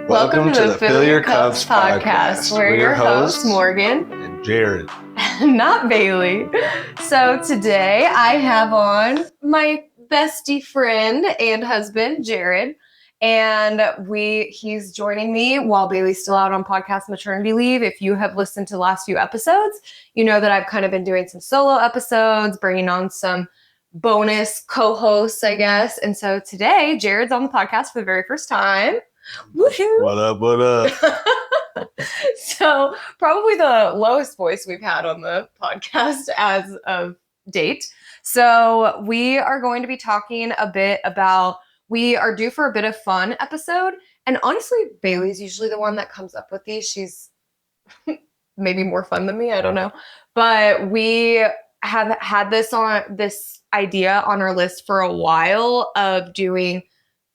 Welcome to the Fill Your Cups podcast. We're your hosts, Morgan and Jared. not Bailey. So today I have on my bestie friend and husband, Jared. And he's joining me while Bailey's still out on podcast maternity leave. If you have listened to the last few episodes, you know that I've kind of been doing some solo episodes, bringing on some bonus co-hosts, I guess. And so today, Jared's on the podcast for the very first time. Woohoo! What up, what up? So probably the lowest voice we've had on the podcast as of date. So we are going to be talking a bit about, we are due for a bit of fun episode. And honestly, Bailey's usually the one that comes up with these. She's maybe more fun than me. I don't know. But we have had this idea on our list for a while of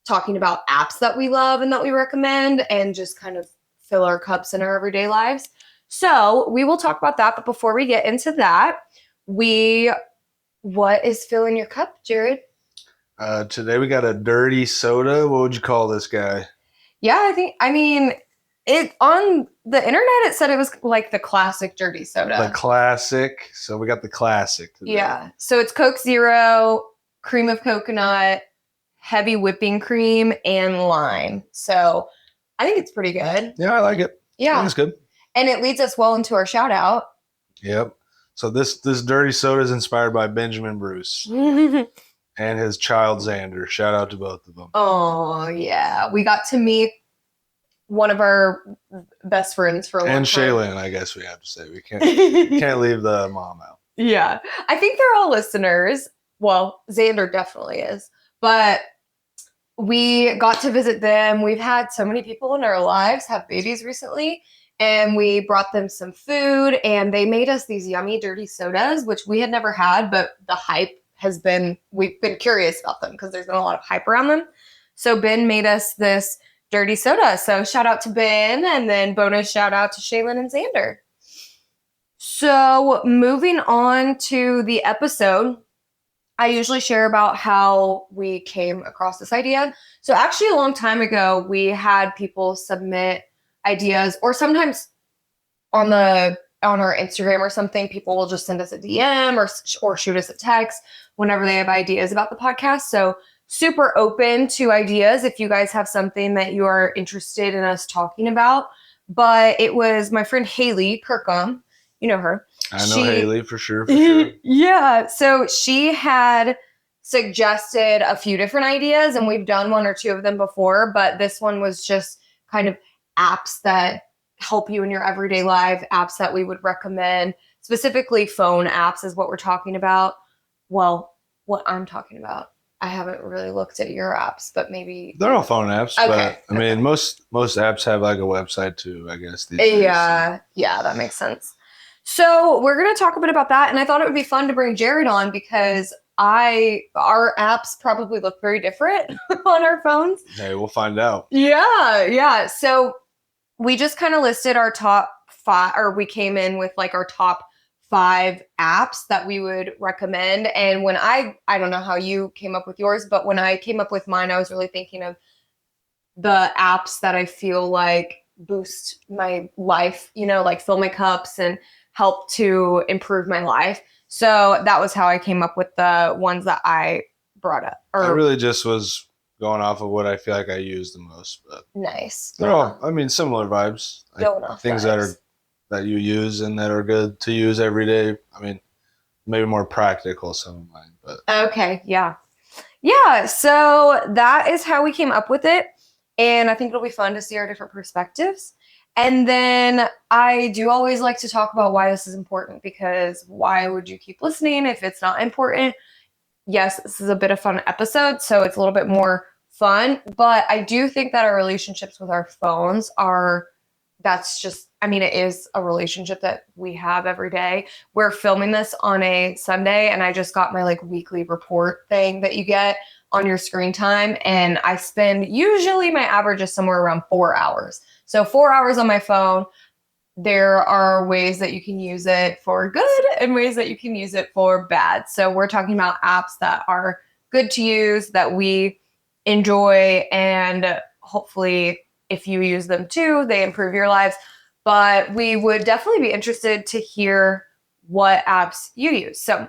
talking about apps that we love and that we recommend and just kind of fill our cups in our everyday lives. So we will talk about that. But before we get into that, what is filling your cup, Jared? Today we got a dirty soda. What would you call this guy? Yeah, it on the internet, it said it was like the classic dirty soda. The classic. So we got the classic today. Yeah. So it's Coke Zero, cream of coconut, heavy whipping cream, and lime. So I think it's pretty good. Yeah, I like it. Yeah. It's good. And it leads us well into our shout out. Yep. So this dirty soda is inspired by Benjamin Bruce and his child Xander. Shout out to both of them. Oh, yeah. We got to meet one of our best friends for a long time. And Shaylin, I guess we have to say. We can't leave the mom out. Yeah. I think they're all listeners. Well, Xander definitely is. But we got to visit them. We've had so many people in our lives have babies recently. And we brought them some food. And they made us these yummy dirty sodas, which we had never had. But the hype we've been curious about them because there's been a lot of hype around them. So Ben made us this dirty soda. So shout out to Ben, and then bonus shout out to Shaylin and Xander. So moving on to the episode, I usually share about how we came across this idea. So actually a long time ago, we had people submit ideas, or sometimes on our Instagram or something, people will just send us a DM or shoot us a text whenever they have ideas about the podcast. So super open to ideas if you guys have something that you are interested in us talking about. But it was my friend Haley Kirkham. You know her. I know Haley for sure. Yeah. So she had suggested a few different ideas, and we've done one or two of them before. But this one was just kind of apps that help you in your everyday life, apps that we would recommend. Specifically, phone apps is what we're talking about. Well, what I'm talking about. I haven't really looked at your apps, but maybe they're all phone apps. Okay. But I mean, most apps have like a website too, I guess. These days, yeah, that makes sense. So we're going to talk a bit about that. And I thought it would be fun to bring Jared on because our apps probably look very different on our phones. Hey, we'll find out. Yeah. So we just kind of listed our top 5, or we came in with like our top 5 apps that we would recommend. And when I don't know how you came up with yours, but when I came up with mine, I was really thinking of the apps that I feel like boost my life, like fill my cups and help to improve my life. So that was how I came up with the ones that I brought up. I really just was going off of what I feel like I use the most. But nice. They're all, similar vibes. Things vibes that you use and that are good to use every day. I mean, maybe more practical, some of mine. But okay, yeah. So that is how we came up with it. And I think it'll be fun to see our different perspectives. And then I do always like to talk about why this is important, because why would you keep listening if it's not important? Yes, this is a bit of fun episode, so it's a little bit more fun. But I do think that our relationships with our phones it is a relationship that we have every day. We're filming this on a Sunday, and I just got my weekly report thing that you get on your screen time. And usually my average is somewhere around 4 hours. So 4 hours on my phone. there are ways that you can use it for good and ways that you can use it for bad. So we're talking about apps that are good to use, that we enjoy, and hopefully if you use them too, they improve your lives. But we would definitely be interested to hear what apps you use. So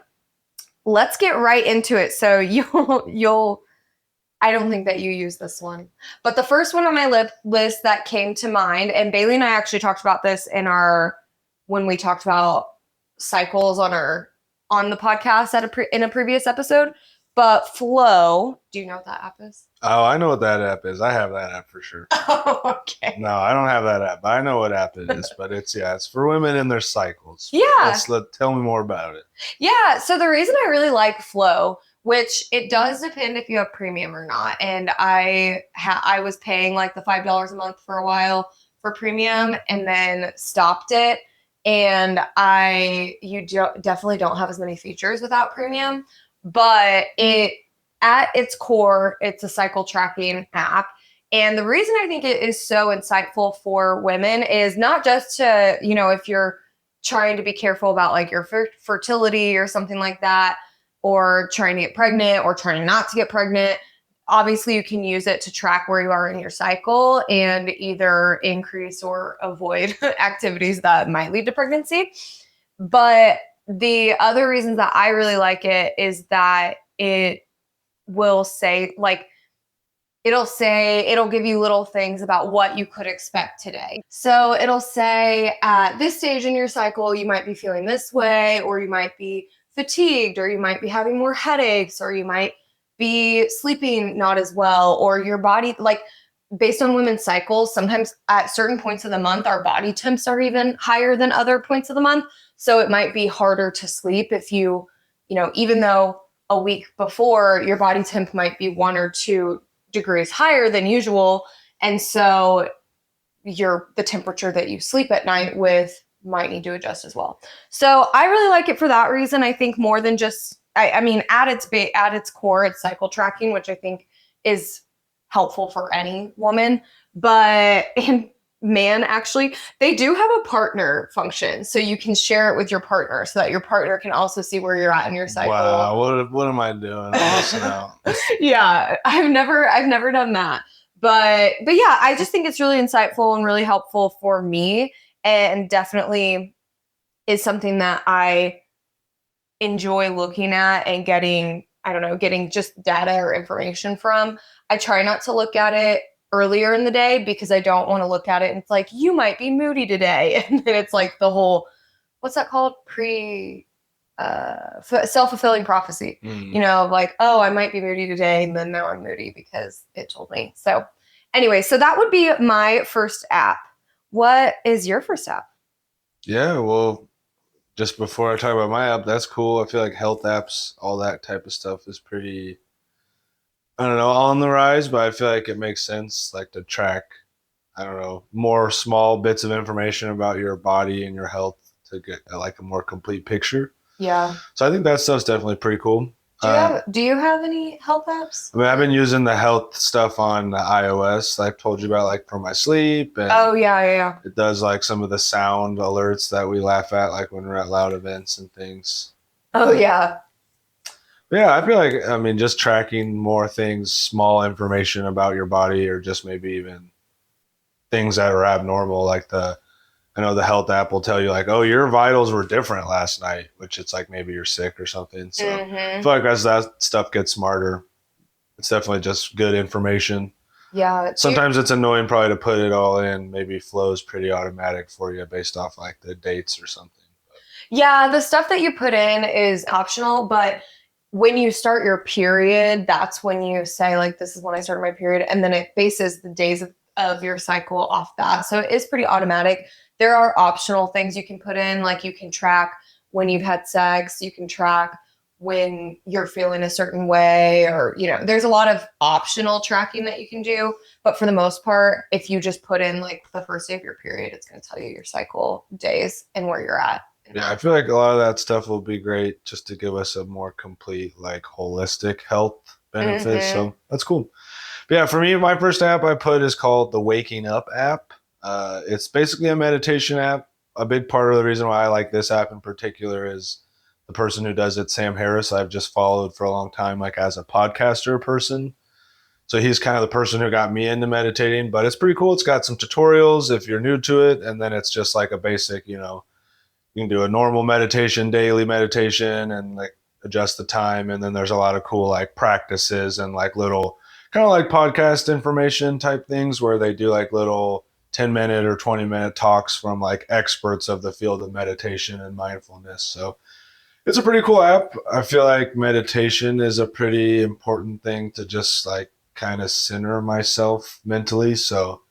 let's get right into it. So you'll I don't think that you use this one. But the first one on my list that came to mind, and Bailey and I actually talked about this when we talked about cycles on the podcast in a previous episode. But Flow, do you know what that app is? Oh, I know what that app is. I have that app for sure. Oh, okay. No, I don't have that app. I know what app it is, but it's for women in their cycles. Yeah. Tell me more about it. Yeah. So the reason I really like Flow, which it does depend if you have premium or not, and I was paying like the $5 a month for a while for premium, and then stopped it. And definitely don't have as many features without premium, but at its core, it's a cycle tracking app. And the reason I think it is so insightful for women is not just to, if you're trying to be careful about like your fertility or something like that, or trying to get pregnant or trying not to get pregnant. Obviously, you can use it to track where you are in your cycle and either increase or avoid activities that might lead to pregnancy. But the other reasons that I really like it is that it will say, like, it'll give you little things about what you could expect today. So it'll say at this stage in your cycle, you might be feeling this way, or you might be fatigued, or you might be having more headaches, or you might be sleeping not as well, or your body, like based on women's cycles, sometimes at certain points of the month, our body temps are even higher than other points of the month. So it might be harder to sleep if even though a week before your body temp might be 1 or 2 degrees higher than usual. And so the temperature that you sleep at night with might need to adjust as well. So I really like it for that reason. I think more than just, I mean, at its core, it's cycle tracking, which I think is helpful for any woman, and man, actually, they do have a partner function. So you can share it with your partner so that your partner can also see where you're at in your cycle. Wow, what am I doing? Yeah, I've never done that. But yeah, I just think it's really insightful and really helpful for me, and definitely is something that I enjoy looking at and getting just data or information from. I try not to look at it earlier in the day because I don't want to look at it and it's like, you might be moody today. And then it's like the whole, what's that called? Self-fulfilling prophecy. Like, oh, I might be moody today, and then now I'm moody because it told me. So anyway, so that would be my first app. What is your first app? Yeah, well, just before I talk about my app, that's cool. I feel like health apps, all that type of stuff is pretty, I don't know, on the rise, but I feel like it makes sense, like to track, I don't know, more small bits of information about your body and your health to get like a more complete picture. Yeah. So I think that stuff's definitely pretty cool. Do you have any health apps? I mean, I've been using the health stuff on iOS. I've told you about, like for my sleep. And oh yeah. It does like some of the sound alerts that we laugh at, like when we're at loud events and things. Oh yeah. Yeah, I feel like, I mean, just tracking more things, small information about your body, or just maybe even things that are abnormal, like I know the health app will tell you like, oh, your vitals were different last night, which it's like maybe you're sick or something. So I feel like as that stuff gets smarter, it's definitely just good information. Yeah. Sometimes it's annoying probably to put it all in. Maybe Flow's pretty automatic for you based off like the dates or something. Yeah, the stuff that you put in is optional, but when you start your period, that's when you say like, this is when I started my period. And then it bases the days of your cycle off that. So it is pretty automatic. There are optional things you can put in, like you can track when you've had sex, you can track when you're feeling a certain way, or, there's a lot of optional tracking that you can do. But for the most part, if you just put in like the first day of your period, it's going to tell you your cycle days and where you're at. Yeah, I feel like a lot of that stuff will be great just to give us a more complete, like holistic health benefits. So that's cool. But yeah, for me, my first app I put is called the Waking Up app. It's basically a meditation app. a big part of the reason why I like this app in particular is the person who does it, Sam Harris. I've just followed for a long time, like as a podcaster person. So he's kind of the person who got me into meditating, but it's pretty cool. It's got some tutorials if you're new to it, and then it's just like a basic, you can do a normal meditation, daily meditation, and like adjust the time. And then there's a lot of cool like practices and like little kind of like podcast information type things where they do like little 10-minute or 20-minute talks from like experts of the field of meditation and mindfulness. So it's a pretty cool app. I feel like meditation is a pretty important thing to just like kind of center myself mentally. So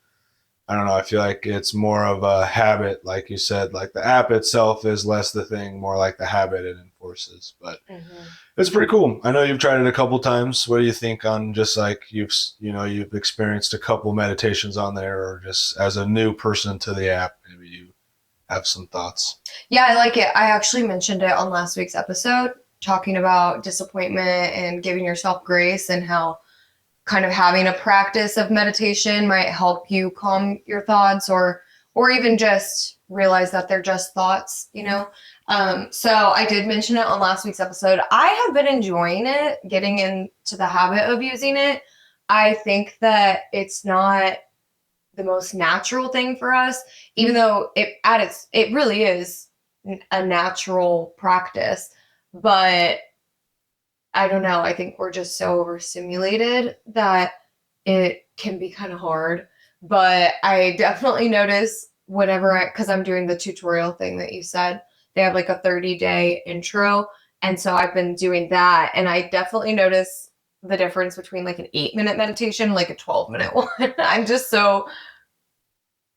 I don't know. I feel like it's more of a habit, like you said. Like the app itself is less the thing, more like the habit it enforces. But it's pretty cool. I know you've tried it a couple times. What do you think on just like you've experienced a couple meditations on there, or just as a new person to the app, maybe you have some thoughts? Yeah, I like it. I actually mentioned it on last week's episode, talking about disappointment and giving yourself grace, and how kind of having a practice of meditation might help you calm your thoughts, or even just realize that they're just thoughts. So I did mention it on last week's episode. I have been enjoying it, getting into the habit of using it. I think that it's not the most natural thing for us, even though it really is a natural practice. But I don't know. I think we're just so overstimulated that it can be kind of hard. But I definitely notice because I'm doing the tutorial thing that you said, they have like a 30-day intro. And so I've been doing that. And I definitely notice the difference between like an 8-minute meditation, like a 12-minute one. I'm just so,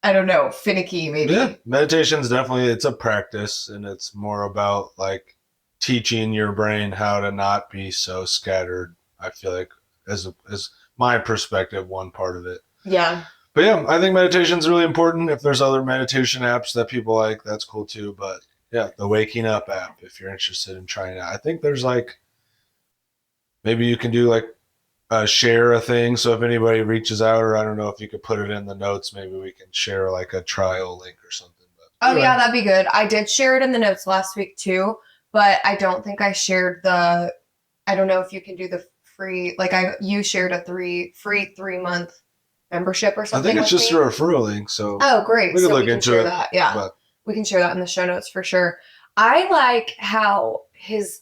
I don't know, finicky maybe. Yeah, meditation's definitely, it's a practice, and it's more about like teaching your brain how to not be so scattered. I feel like as my perspective, one part of it. Yeah. But yeah, I think meditation's really important. If there's other meditation apps that people like, that's cool too. But yeah, the Waking Up app, if you're interested in trying it out, I think there's like maybe you can do like share a thing. So if anybody reaches out, or I don't know if you could put it in the notes, maybe we can share like a trial link or something. But Oh, anyway. yeah, that'd be good. I did share it in the notes last week too, but I don't think I shared I don't know if you can do the free, like you shared a free 3-month membership or I something think it's with just me. a referral link. So Oh, great. we could So look we can into share it. that. Yeah. But We can share that in the show notes for sure. I like how his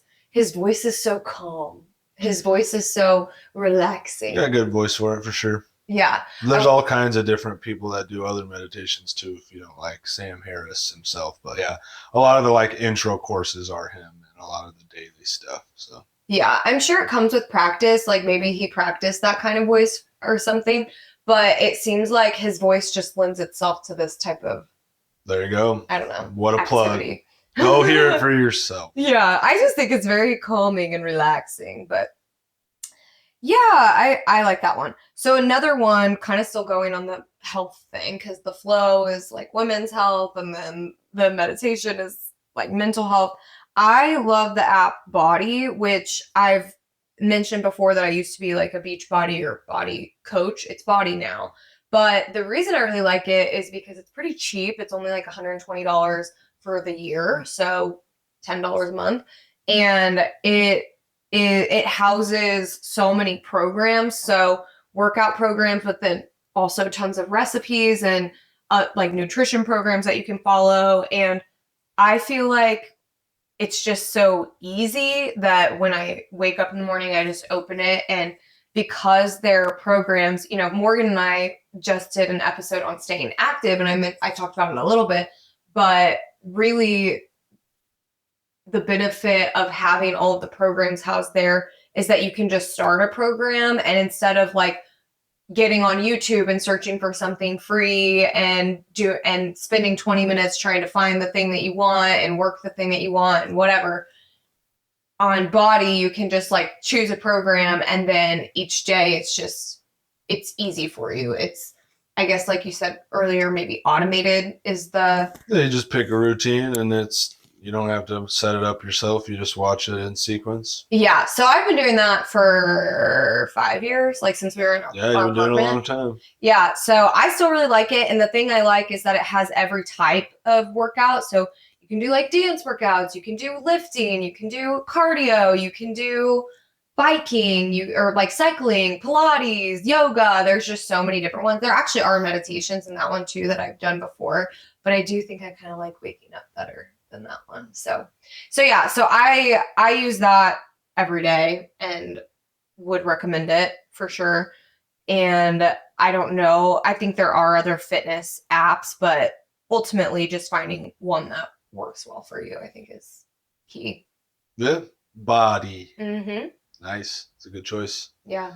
voice is so calm. His voice is so relaxing. you got a good voice for it for sure. Yeah. There's all kinds of different people that do other meditations too, if you don't like Sam Harris himself. But yeah, a lot of the like intro courses are him, and a lot of the daily stuff. So Yeah, I'm sure it comes with practice. Like maybe he practiced that kind of voice or something, but it seems like his voice just lends itself to this type of, there you go. I don't know, What a activity. plug. Go hear it for yourself. Yeah, I just think it's very calming and relaxing. But yeah, I like that one. So another one, kind of still going on the health thing, because the flow is like women's health, and then the meditation is like mental health. I love the app Body, which I've mentioned before that I used to be like a beach body or body coach. It's Body now. But the reason I really like it is because it's pretty cheap. It's only like $120 for the year, so $10 a month. And it houses so many programs, so workout programs, but then also tons of recipes and like nutrition programs that you can follow. And I feel like it's just so easy that when I wake up in the morning, I just open it. And because they're programs, Morgan and I just did an episode on staying active, and I talked about it a little bit, but really the benefit of having all of the programs housed there is that you can just start a program, and instead of like getting on YouTube and searching for something free and spending 20 minutes trying to find the thing that you want and work the thing that you want and whatever, on Body you can just like choose a program, and then each day it's easy for you. It's, I guess, like you said earlier, maybe automated is the. Yeah, you just pick a routine, and it's You don't have to set it up yourself. You just watch it in sequence. Yeah, so I've been doing that for 5 years, like since we were in Yeah, our you've been doing it a long apartment. time. Yeah, so I still really like it. And the thing I like is that it has every type of workout. So you can do like dance workouts, you can do lifting, you can do cardio, you can do biking, or like cycling, Pilates, yoga. There's just so many different ones. There actually are meditations in that one too that I've done before, but I do think I kind of like waking up better than that one. So yeah, so I use that every day and would recommend it for sure. And I don't know, I think there are other fitness apps, but ultimately just finding one that works well for you, I think is key. Yeah. Body. Mm-hmm. Nice. It's a good choice. Yeah.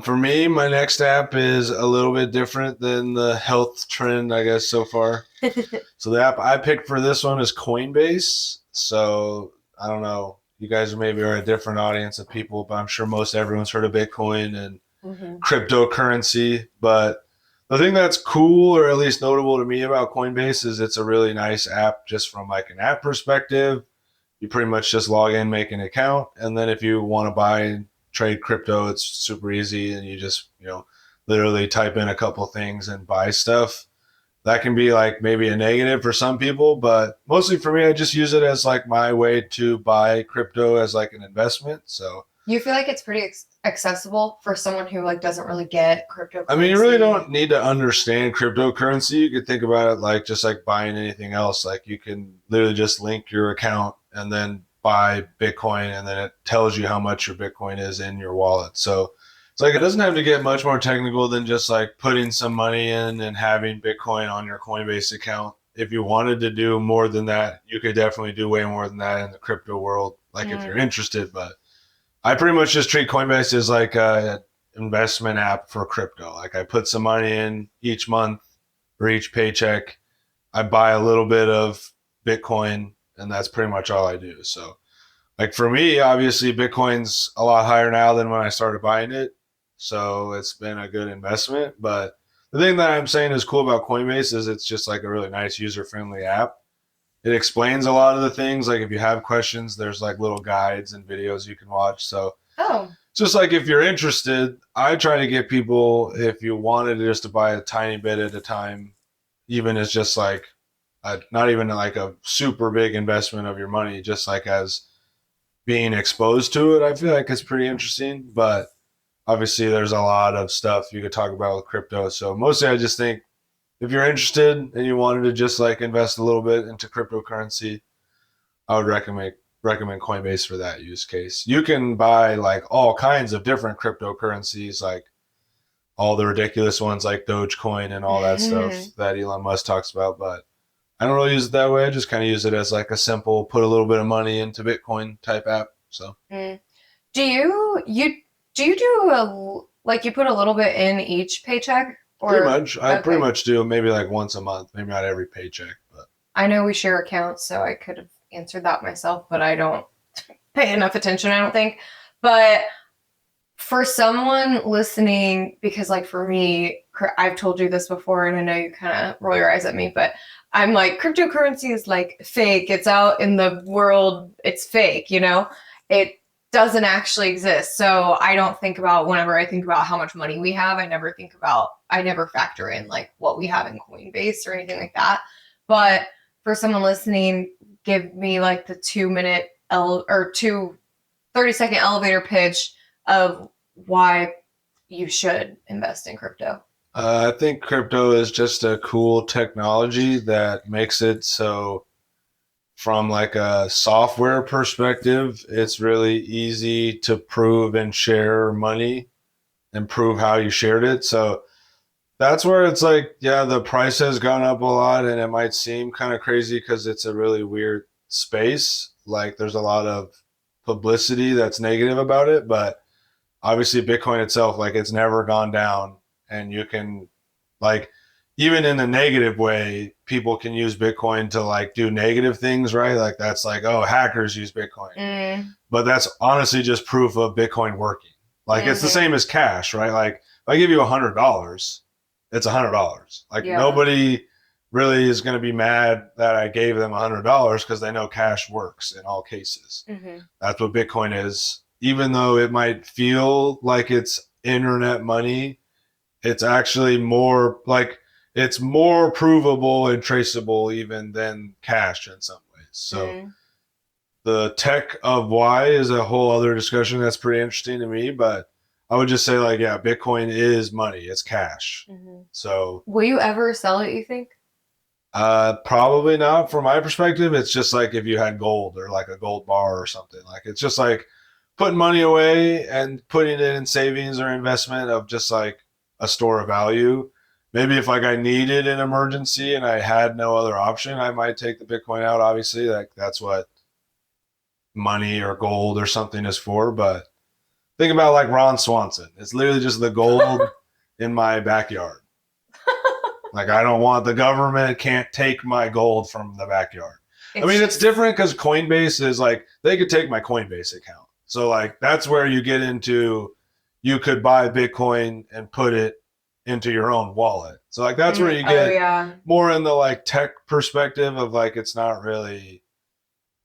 For me, my next app is a little bit different than the health trend, I guess, so far. So the app I picked for this one is Coinbase. So I don't know, you guys maybe are a different audience of people, but I'm sure most everyone's heard of Bitcoin and cryptocurrency. But the thing that's cool, or at least notable to me about Coinbase, is it's a really nice app just from like an app perspective. You pretty much just log in, make an account, and then if you want to buy and trade crypto, it's super easy, and you just literally type in a couple things and buy stuff. That can be like maybe a negative for some people, but mostly for me, I just use it as like my way to buy crypto as like an investment. So You feel like it's pretty accessible for someone who like doesn't really get cryptocurrency? I mean, you really don't need to understand cryptocurrency. You could think about it like just like buying anything else. Like you can literally just link your account and then buy Bitcoin, and then it tells you how much your Bitcoin is in your wallet. So it's like it doesn't have to get much more technical than just like putting some money in and having Bitcoin on your Coinbase account. If you wanted to do more than that, you could definitely do way more than that in the crypto world, like if you're interested. But I pretty much just treat Coinbase as like a investment app for crypto. Like I put some money in each month or each paycheck. I buy a little bit of Bitcoin, and that's pretty much all I do. So like for me, obviously Bitcoin's a lot higher now than when I started buying it. So it's been a good investment. But the thing that I'm saying is cool about Coinbase is it's just like a really nice user friendly app. It explains a lot of the things. Like if you have questions, there's like little guides and videos you can watch. So just like if you're interested, I try to get people, if you wanted just to buy a tiny bit at a time, even as just like not even like a super big investment of your money, just like as being exposed to it, I feel like it's pretty interesting. But obviously there's a lot of stuff you could talk about with crypto. So mostly I just think if you're interested and you wanted to just like invest a little bit into cryptocurrency, I would recommend Coinbase for that use case. You can buy like all kinds of different cryptocurrencies, like all the ridiculous ones like Dogecoin and all that stuff that Elon Musk talks about, but I don't really use it that way. I just kind of use it as like a simple put a little bit of money into Bitcoin type app. So do you do like you put a little bit in each paycheck? Or pretty much. I pretty much do maybe like once a month, maybe not every paycheck, but I know we share accounts, so I could have answered that myself, but I don't pay enough attention, I don't think. But for someone listening, because like for me, I've told you this before, and I know you kind of roll your eyes at me, but I'm like, cryptocurrency is like fake. It's out in the world. It's fake, it doesn't actually exist. So I don't think about, whenever I think about how much money we have, I never factor in like what we have in Coinbase or anything like that. But for someone listening, give me like the 2-minute or 30-second elevator pitch of why you should invest in crypto. I think crypto is just a cool technology that makes it so from like a software perspective, it's really easy to prove and share money and prove how you shared it. So that's where it's like, yeah, the price has gone up a lot and it might seem kind of crazy because it's a really weird space. Like there's a lot of publicity that's negative about it, but obviously Bitcoin itself, like it's never gone down, and you can like, even in a negative way, people can use Bitcoin to like do negative things, right? Like that's like, oh, hackers use Bitcoin. But that's honestly just proof of Bitcoin working. Like it's the same as cash, right? Like if I give you $100, it's $100. Like nobody really is going to be mad that I gave them $100 because they know cash works in all cases. Mm-hmm. That's what Bitcoin is. Even though it might feel like it's internet money, it's actually more like it's more provable and traceable even than cash in some ways. So the tech of why is a whole other discussion that's pretty interesting to me, but I would just say like, yeah, Bitcoin is money. It's cash. Mm-hmm. So will you ever sell it, you think? Probably not. From my perspective, it's just like if you had gold or like a gold bar or something. Like it's just like putting money away and putting it in savings or investment of just like a store of value. Maybe if like I needed an emergency and I had no other option, I might take the Bitcoin out. Obviously, like that's what money or gold or something is for. But think about like Ron Swanson. It's literally just the gold in my backyard. Like I don't want the government can't take my gold from the backyard. It's different because Coinbase is like they could take my Coinbase account. So like that's where you get into you could buy Bitcoin and put it into your own wallet. So like that's where you get more in the like tech perspective of like it's not really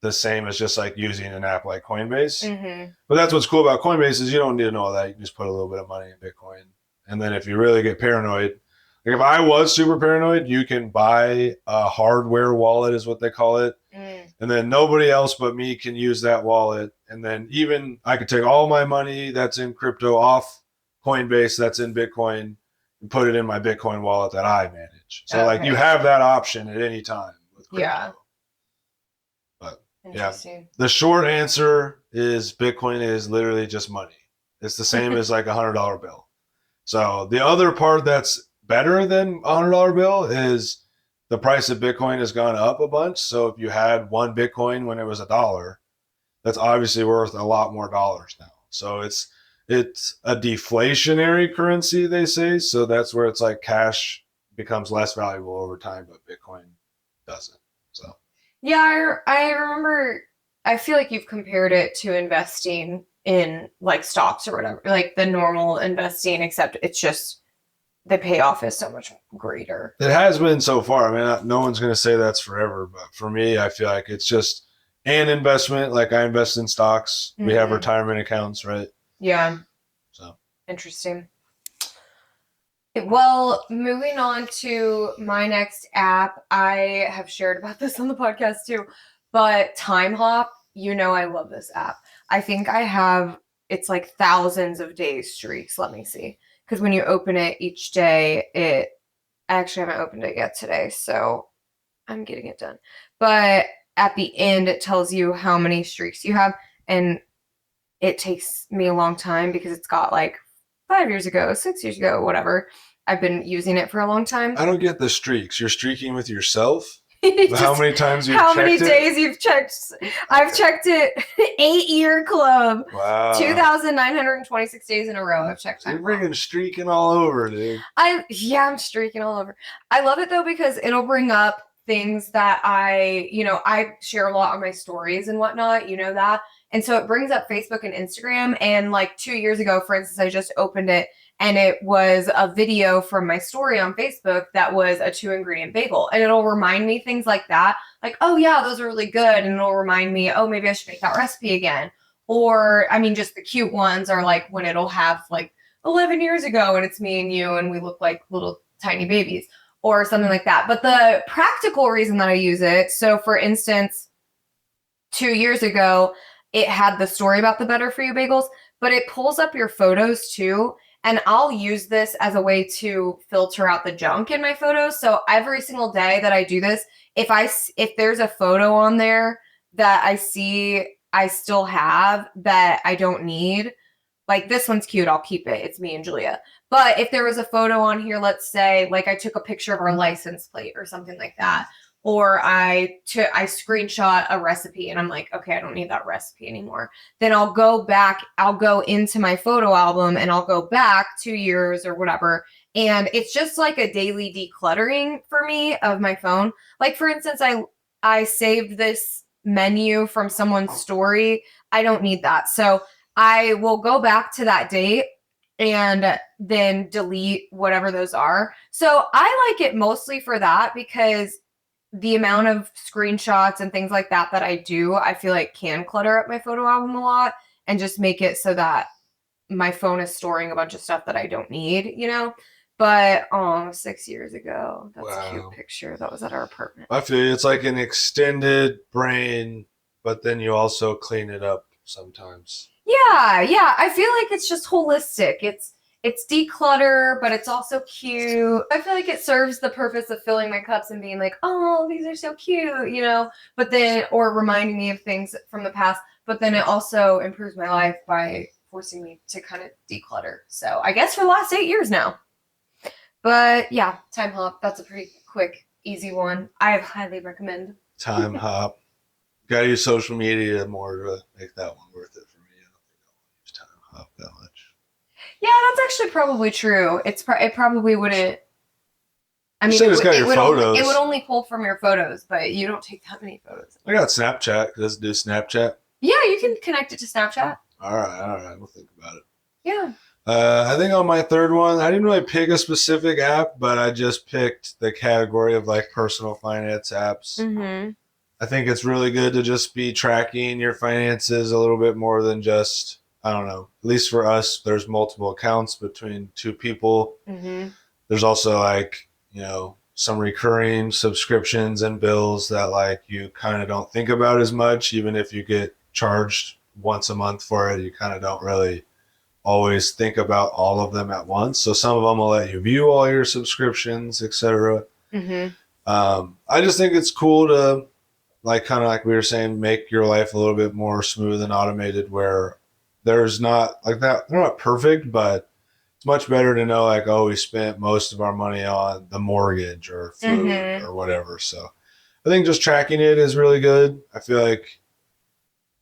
the same as just like using an app like Coinbase. Mm-hmm. But that's what's cool about Coinbase is you don't need to know all that. You can just put a little bit of money in Bitcoin. And then if you really get paranoid, like if I was super paranoid, you can buy a hardware wallet is what they call it. And then nobody else but me can use that wallet. And then even I could take all my money that's in crypto off Coinbase that's in Bitcoin and put it in my Bitcoin wallet that I manage. So like you have that option at any time with crypto. Yeah. But yeah, the short answer is Bitcoin is literally just money. It's the same as like $100 bill. So the other part that's better than $100 bill is the price of Bitcoin has gone up a bunch. So if you had one Bitcoin when it was $1, that's obviously worth a lot more dollars now. So it's a deflationary currency, they say. So that's where it's like cash becomes less valuable over time, but Bitcoin doesn't. So yeah, I remember. I feel like you've compared it to investing in like stocks or whatever, like the normal investing, except it's just the payoff is so much greater. It has been so far. I mean, no one's going to say that's forever, but for me, I feel like it's just an investment. Like I invest in stocks. We have retirement accounts, right? Yeah. So interesting. Well, moving on to my next app, I have shared about this on the podcast too, but Timehop, I love this app. I think I have, it's like thousands of days streaks. Let me see. Because when you open it each day, I actually haven't opened it yet today, so I'm getting it done. But at the end, it tells you how many streaks you have, and it takes me a long time because it's got like 5 years ago, 6 years ago, whatever. I've been using it for a long time. I don't get the streaks. You're streaking with yourself? How many times you've checked it? How many days you've checked? I've checked it 8-year club. Wow. 2,926 days in a row I've checked. You're freaking streaking all over, dude. I'm streaking all over. I love it though because it'll bring up things that I share a lot on my stories and whatnot, that. And so it brings up Facebook and Instagram. And like 2 years ago, for instance, I just opened it and it was a video from my story on Facebook that was a 2-ingredient bagel. And it'll remind me things like that. Like, oh yeah, those are really good. And it'll remind me, oh, maybe I should make that recipe again. Or, just the cute ones are like when it'll have like 11 years ago and it's me and you and we look like little tiny babies or something like that. But the practical reason that I use it, so for instance, 2 years ago, it had the story about the Better For You bagels, but it pulls up your photos too. And I'll use this as a way to filter out the junk in my photos. So every single day that I do this, if there's a photo on there that I see I still have that I don't need, like this one's cute, I'll keep it. It's me and Julia. But if there was a photo on here, let's say like I took a picture of our license plate or something like that, or I screenshot a recipe and I'm like, okay, I don't need that recipe anymore. Then I'll go into my photo album and I'll go back 2 years or whatever. And it's just like a daily decluttering for me of my phone. Like for instance, I saved this menu from someone's story. I don't need that. So I will go back to that date and then delete whatever those are. So I like it mostly for that because the amount of screenshots and things like that I do, I feel like can clutter up my photo album a lot and just make it so that my phone is storing a bunch of stuff that I don't need, you know? But 6 years ago, that's a cute picture. That was at our apartment. I feel it's like an extended brain, but then you also clean it up sometimes. Yeah. I feel like it's just holistic. It's declutter, but it's also cute. I feel like it serves the purpose of filling my cups and being like, oh, these are so cute, you know? But then, or reminding me of things from the past, but then it also improves my life by forcing me to kind of declutter. So I guess for the last 8 years now. But yeah, Timehop, that's a pretty quick, easy one. I highly recommend. Timehop. Gotta use social media more to make that one worth it for me. I don't think I want to use Timehop that much. Yeah, that's actually probably true. It probably wouldn't. I mean, it would only pull from your photos, but you don't take that many photos. I got Snapchat. Does it do Snapchat? Yeah, you can connect it to Snapchat. All right. We'll think about it. Yeah. I think on my third one, I didn't really pick a specific app, but I just picked the category of like personal finance apps. Mm-hmm. I think it's really good to just be tracking your finances a little bit more than just, I don't know, at least for us, there's multiple accounts between two people. Mm-hmm. There's also like, some recurring subscriptions and bills that like you kind of don't think about as much, even if you get charged once a month for it, you kind of don't really always think about all of them at once. So some of them will let you view all your subscriptions, etc. Mm-hmm. I just think it's cool to like kind of like we were saying, make your life a little bit more smooth and automated where there's not like that. They're not perfect, but it's much better to know like, oh, we spent most of our money on the mortgage or food or whatever. So I think just tracking it is really good. I feel like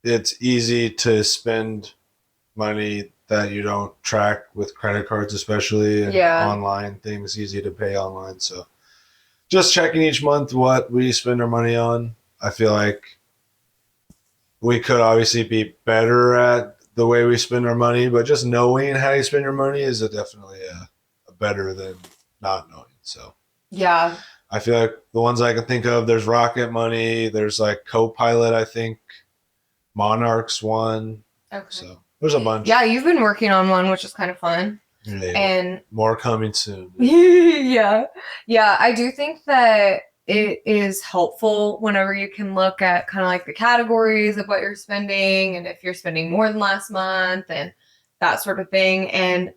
it's easy to spend money that you don't track with credit cards, especially, and online things easy to pay online. So just checking each month what we spend our money on. I feel like we could obviously be better at the way we spend our money, but just knowing how you spend your money is definitely a better than not knowing. So yeah, I feel like the ones I can think of, there's Rocket Money, there's like Copilot, I think, Monarch's one. Okay. So there's a bunch. Yeah, you've been working on one, which is kind of fun. Yeah, and more coming soon. Yeah, I do think that it is helpful whenever you can look at kind of like the categories of what you're spending and if you're spending more than last month and that sort of thing. And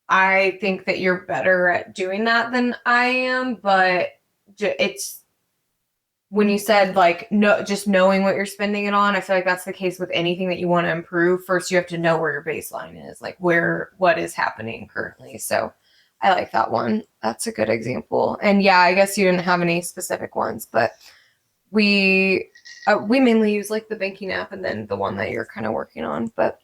I think that you're better at doing that than I am, but it's when you said like no, just knowing what you're spending it on, I feel like that's the case with anything that you want to improve. First, you have to know where your baseline is, like what is happening currently. So I like that one. That's a good example. And yeah, I guess you didn't have any specific ones, but we mainly use like the banking app and then the one that you're kind of working on. But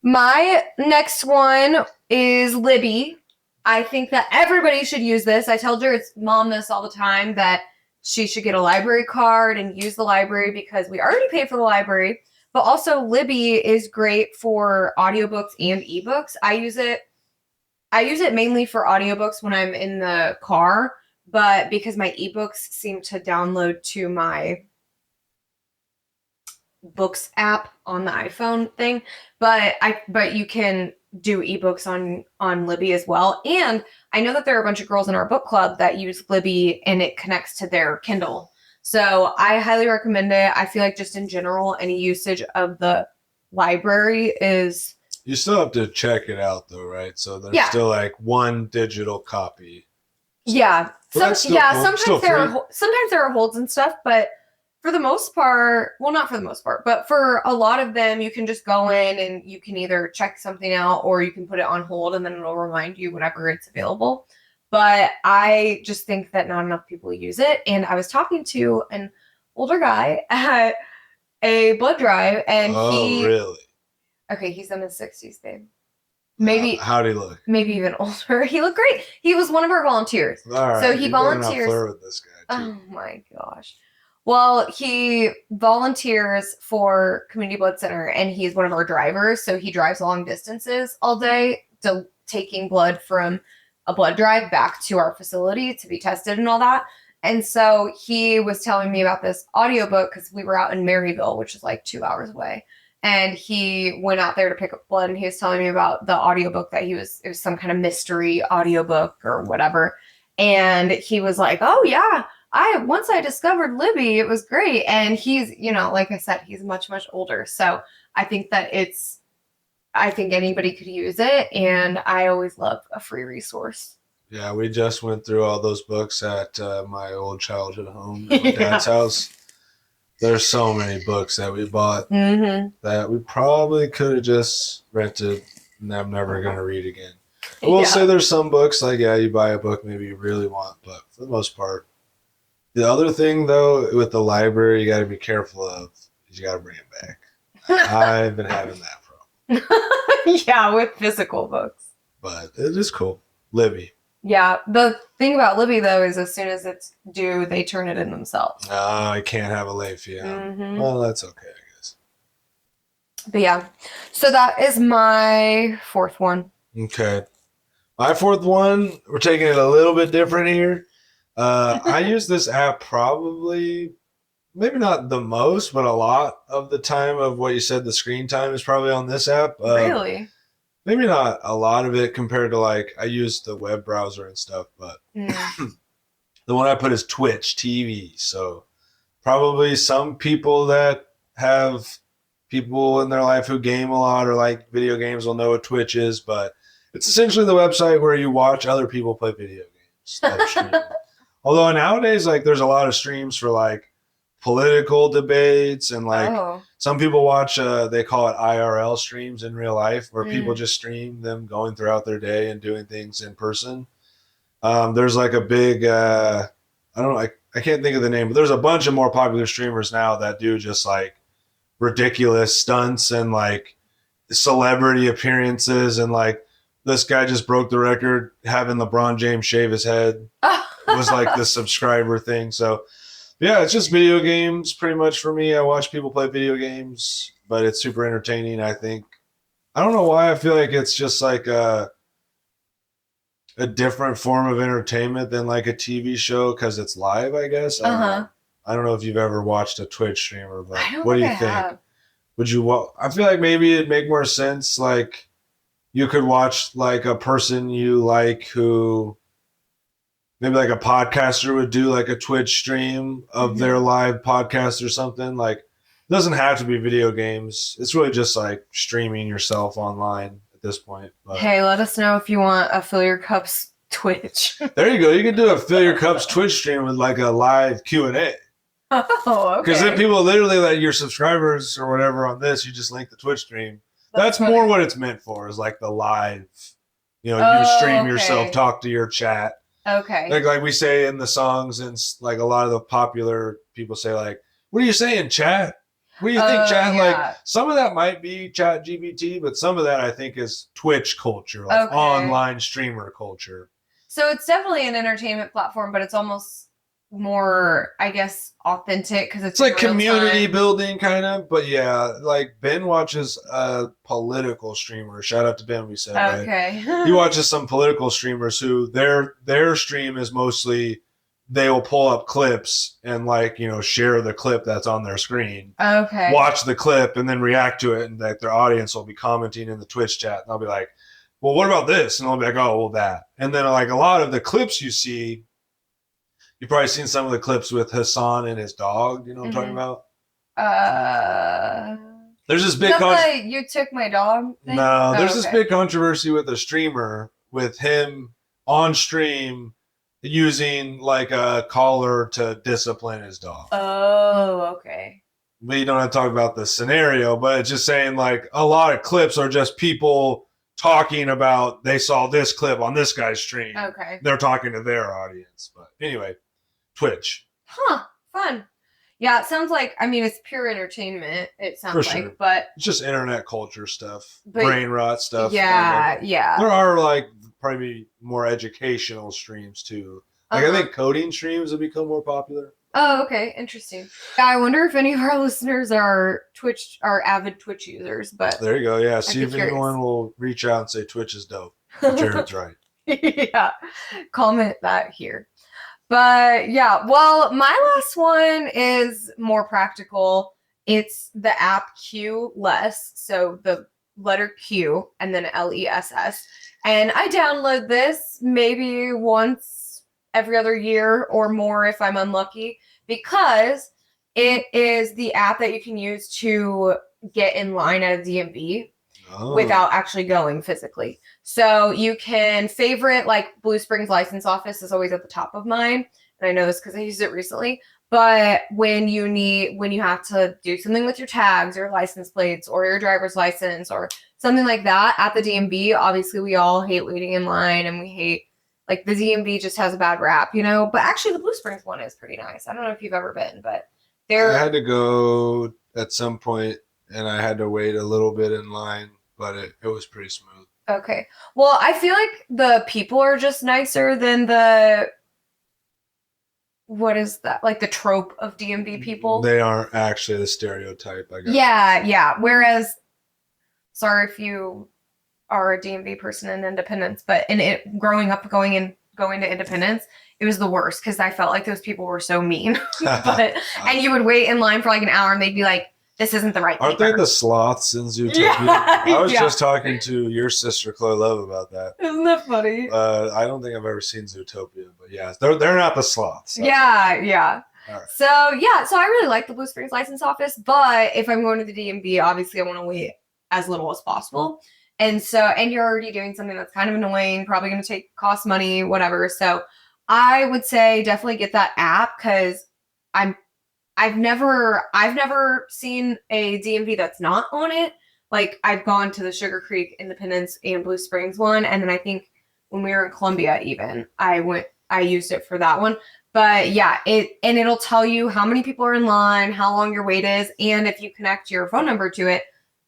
my next one is Libby. I think that everybody should use this. I tell Jared's mom this all the time that she should get a library card and use the library because we already paid for the library. But also Libby is great for audiobooks and ebooks. I use it mainly for audiobooks when I'm in the car, but because my ebooks seem to download to my books app on the iPhone thing, but you can do ebooks on Libby as well. And I know that there are a bunch of girls in our book club that use Libby and it connects to their Kindle. So I highly recommend it. I feel like just in general, any usage of the library is... You still have to check it out though, right? So there's still like one digital copy. Yeah. Sometimes there are holds and stuff, but for the most part, well, not for the most part, but for a lot of them, you can just go in and you can either check something out or you can put it on hold and then it'll remind you whenever it's available. But I just think that not enough people use it. And I was talking to an older guy at a blood drive and really? Okay, he's in his 60s, babe. Maybe. How'd he look? Maybe even older. He looked great. He was one of our volunteers. All right. So he volunteers. Flirt with this guy too. Oh my gosh. Well, he volunteers for Community Blood Center and he's one of our drivers. So he drives long distances all day to taking blood from a blood drive back to our facility to be tested and all that. And so he was telling me about this audiobook because we were out in Maryville, which is like 2 hours away. And he went out there to pick up blood and he was telling me about the audiobook that it was some kind of mystery audiobook or whatever. And he was like, oh yeah, once I discovered Libby, it was great. And he's, like I said, he's much, much older. So I think that I think anybody could use it. And I always love a free resource. Yeah, we just went through all those books at my old childhood home at my dad's house. There's so many books that we bought that we probably could have just rented and I'm never going to read again. I will say there's some books like, you buy a book maybe you really want, but for the most part. The other thing, though, with the library you got to be careful of is you got to bring it back. I've been having that problem. Yeah, with physical books. But it is cool. Libby. Yeah, the thing about Libby, though, is as soon as it's due, they turn it in themselves. I can't have a late fee. Well, that's okay, I guess. But yeah, so that is my fourth one. Okay. My fourth one, we're taking it a little bit different here. I use this app probably, maybe not the most, but a lot of the time of what you said, the screen time is probably on this app. Really? Maybe not a lot of it compared to like, I use the web browser and stuff, but the one I put is Twitch TV. So probably some people that have people in their life who game a lot or like video games will know what Twitch is, but it's essentially the website where you watch other people play video games. Although nowadays, like, there's a lot of streams for like political debates and like some people watch, they call it IRL streams in real life, where people just stream them going throughout their day and doing things in person. There's like a big, I don't know, I can't think of the name, but there's a bunch of more popular streamers now that do just like ridiculous stunts and like celebrity appearances, and like this guy just broke the record having LeBron James shave his head. It was like the subscriber thing. So yeah, it's just video games pretty much for me. I watch people play video games, but it's super entertaining, I think. I don't know why I feel like it's just like a different form of entertainment than like a TV show because it's live, I guess. I don't know if you've ever watched a Twitch streamer, but what do you think? Would you I feel like maybe it'd make more sense. Like you could watch like a person you like who maybe like a podcaster would do like a Twitch stream of their live podcast or something. Like it doesn't have to be video games. It's really just like streaming yourself online at this point. But hey, let us know if you want a Fill Your Cups Twitch. There you go. You can do a Fill Your Cups Twitch stream with like a live Q&A. Oh, okay. Because then people literally, like your subscribers or whatever on this, you just link the Twitch stream. That's more what it's meant for, is like the live, you stream yourself, talk to your chat. Okay. Like we say in the songs, and like a lot of the popular people say like, what are you saying, chat? What do you think, chat? Yeah. Like some of that might be chat GPT, but some of that I think is Twitch culture, like online streamer culture. So it's definitely an entertainment platform, but it's almost more, I guess, authentic because it's like community building kind of. But yeah, like Ben watches a political streamer. Shout out to Ben, we said. Okay. Right? He watches some political streamers who their stream is mostly they will pull up clips and like, share the clip that's on their screen. Okay. Watch the clip and then react to it, and like their audience will be commenting in the Twitch chat, and they'll be like, well, what about this? And they'll be like, oh, well, that. And then like a lot of the clips you see, you've probably seen some of the clips with Hassan and his dog. You know what I'm talking about? There's this big you took my dog thing? No, there's this big controversy with a streamer with him on stream using like a collar to discipline his dog. Oh, okay. We don't have to talk about the scenario, but it's just saying like a lot of clips are just people talking about they saw this clip on this guy's stream. Okay. They're talking to their audience. But anyway, Twitch. Huh. Fun. Yeah, it sounds like, it's pure entertainment, it sounds like, but it's just internet culture stuff, brain rot stuff. Yeah, yeah. There are like probably more educational streams too. Like I think coding streams have become more popular. Oh, okay, interesting. Yeah, I wonder if any of our listeners are avid Twitch users, but There you go. Yeah. I'd See be if anyone curious. will reach out and say Twitch is dope. Jared's right. Yeah, comment that here. But yeah, well, my last one is more practical. It's the app QLess, so the letter Q and then LESS. And I download this maybe once every other year or more if I'm unlucky, because it is the app that you can use to get in line at a DMV Oh. without actually going physically. So you can favorite, like Blue Springs license office is always at the top of mine. And I know this because I used it recently. But when you have to do something with your tags, your license plates, or your driver's license, or something like that at the DMV, obviously we all hate waiting in line, and we hate, like, the DMV just has a bad rap, you know. But actually, the Blue Springs one is pretty nice. I don't know if you've ever been, but I they're had to go at some point and I had to wait a little bit in line, but it was pretty smooth. okay. Well, I feel like the people are just nicer than the, what is that? Like the trope of DMV people. They aren't actually the stereotype, I guess. Yeah, yeah. Whereas, sorry if you are a DMV person in Independence, but in it growing up going to Independence, it was the worst because I felt like those people were so mean. But and you would wait in line for like an hour and they'd be like, "This isn't the right Aren't paper." they the sloths in Zootopia? Yeah, I was yeah. just talking to your sister Chloe Love about that. Isn't that funny? I don't think I've ever seen Zootopia, but yeah, they're not the sloths. Yeah, yeah. All right. So yeah, so I really like the Blue Springs license office, but if I'm going to the DMV, obviously I want to wait as little as possible. And you're already doing something that's kind of annoying, probably going to cost money, whatever. So I would say definitely get that app because I'm I've never seen a DMV that's not on it. Like I've gone to the Sugar Creek, Independence, and Blue Springs one, and then I think when we were in Columbia, even I used it for that one. But yeah, it'll tell you how many people are in line, how long your wait is, and if you connect your phone number to it,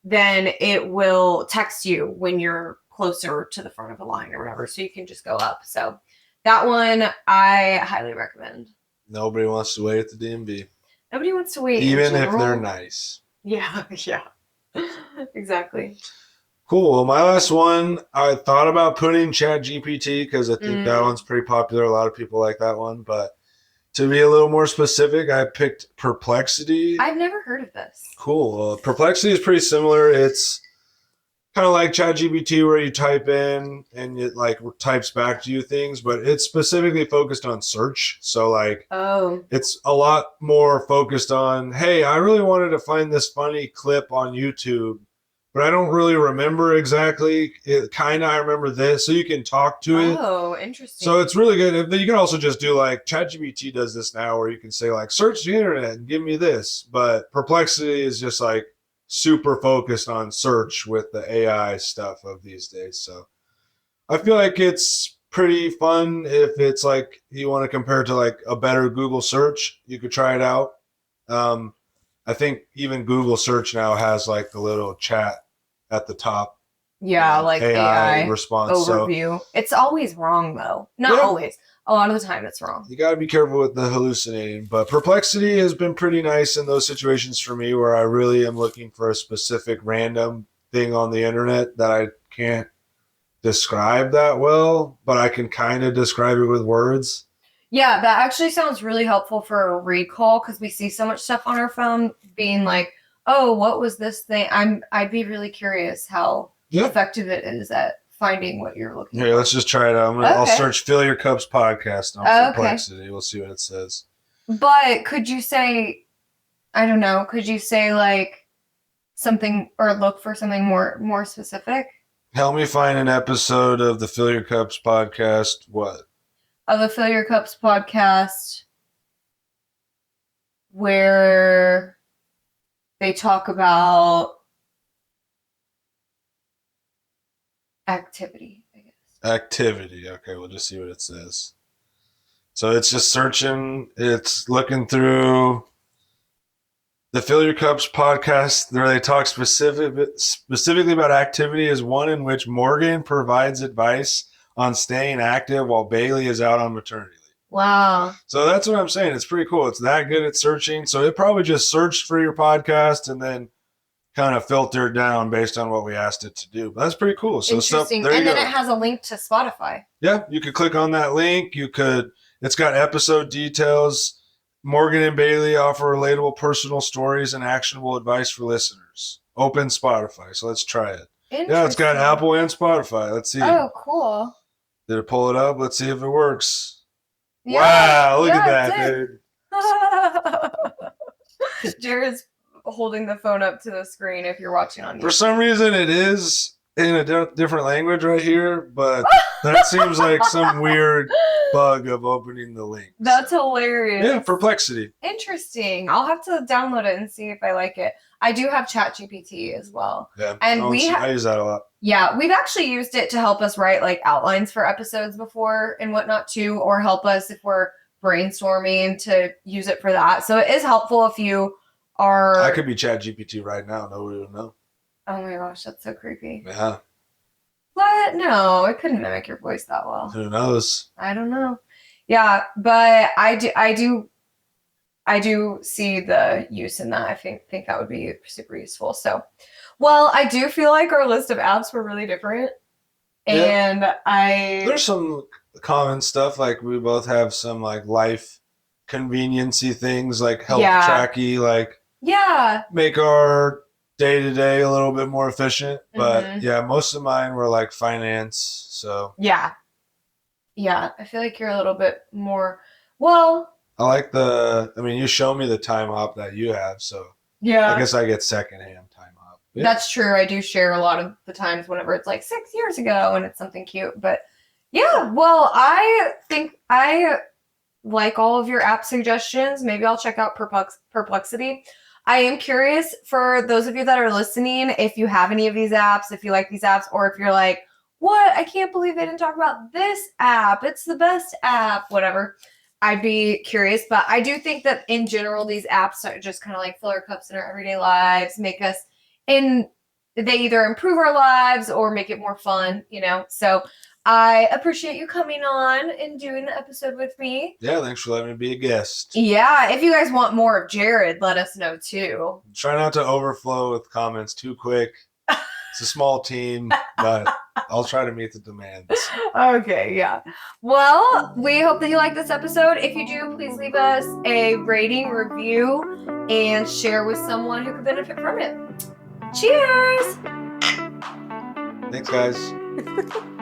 then it will text you when you're closer to the front of a line or whatever, so you can just go up. So that one I highly recommend. Nobody wants to wait at the DMV, Nobody wants to wait, even if they're nice. Yeah, yeah. Exactly. Cool. Well, my last one, I thought about putting ChatGPT because I think that one's pretty popular. A lot of people like that one, but to be a little more specific, I picked Perplexity. I've never heard of this. Cool. Perplexity is pretty similar. It's kind of like ChatGPT where you type in and it like types back to you things, but it's specifically focused on search. So like, Oh, it's a lot more focused on, hey, I really wanted to find this funny clip on YouTube, but I don't really remember exactly. It kind of, I remember this, so you can talk to it. oh, interesting. So it's really good. You can also just do like ChatGPT does this now, where you can say like, search the internet and give me this. But Perplexity is just like super focused on search with the AI stuff of these days. So I feel like it's pretty fun. If it's like you want to compare it to like a better Google search, you could try it out. I think even Google search now has like the little chat at the top. Yeah, like AI response overview. It's always wrong though. Not always. A lot of the time it's wrong. You got to be careful with the hallucinating, but Perplexity has been pretty nice in those situations for me where I really am looking for a specific random thing on the internet that I can't describe that well, but I can kind of describe it with words. Yeah, that actually sounds really helpful for a recall because we see so much stuff on our phone being like, "Oh, what was this thing?" I'd be really curious how effective it is at finding what you're looking for. Here, let's just try it out. I'll search Fill Your Cups podcast on Perplexity. We'll see what it says. But could you say, I don't know, could you say like something or look for something more specific? Help me find an episode of the Fill Your Cups podcast. What? Of the Fill Your Cups podcast where they talk about activity, I guess. Activity. Okay, we'll just see what it says. So it's just searching. It's looking through the Fill Your Cups podcast where they talk specifically about activity is one in which Morgan provides advice on staying active while Bailey is out on maternity leave. Wow. So that's what I'm saying. It's pretty cool. It's that good at searching. So it probably just searched for your podcast and then kind of filtered down based on what we asked it to do. But that's pretty cool. So Interesting. there you And then go. it has a link to Spotify. Yeah, you could click on that link. It's got episode details. Morgan and Bailey offer relatable personal stories and actionable advice for listeners. Open Spotify. So let's try it. Yeah, it's got Apple and Spotify. Let's see. Oh, cool. Did it pull it up? Let's see if it works. Yeah, Wow, look at that, dude. Jared's holding the phone up to the screen if you're watching on YouTube. For some reason, it is in a different language right here, but that seems like some weird bug of opening the link. That's hilarious. Yeah, Perplexity. Interesting. I'll have to download it and see if I like it. I do have ChatGPT as well. Yeah, and I use that a lot. Yeah, we've actually used it to help us write like outlines for episodes before and whatnot too, or help us if we're brainstorming to use it for that. So it is helpful if you are. I could be ChatGPT right now. Nobody would know. Oh my gosh, that's so creepy. Yeah. What? No, it couldn't mimic your voice that well. Who knows? I don't know. Yeah, but I do see the use in that. I think that would be super useful. So, well, I do feel like our list of apps were really different. And there's some common stuff, like we both have some like life conveniency things, like health tracky, like make our day-to-day a little bit more efficient. But yeah, most of mine were like finance. So yeah, I feel like you're a little bit more I like you show me the Timehop that you have, so I guess I get secondhand Timehop. Yeah. That's true. I do share a lot of the times whenever it's like 6 years ago and it's something cute. But yeah, well, I think I like all of your app suggestions. Maybe I'll check out Perplexity. I am curious for those of you that are listening, if you have any of these apps, if you like these apps, or if you're like, what? I can't believe they didn't talk about this app. It's the best app, whatever. I'd be curious, but I do think that in general, these apps are just kind of like filler cups in our everyday lives, they either improve our lives or make it more fun, So I appreciate you coming on and doing the episode with me. Yeah, thanks for letting me be a guest. Yeah, if you guys want more of Jared, let us know too. Try not to overflow with comments too quick. It's a small team, but I'll try to meet the demands. Okay, yeah. Well, we hope that you like this episode. If you do, please leave us a rating, review, and share with someone who could benefit from it. Cheers! Thanks, guys.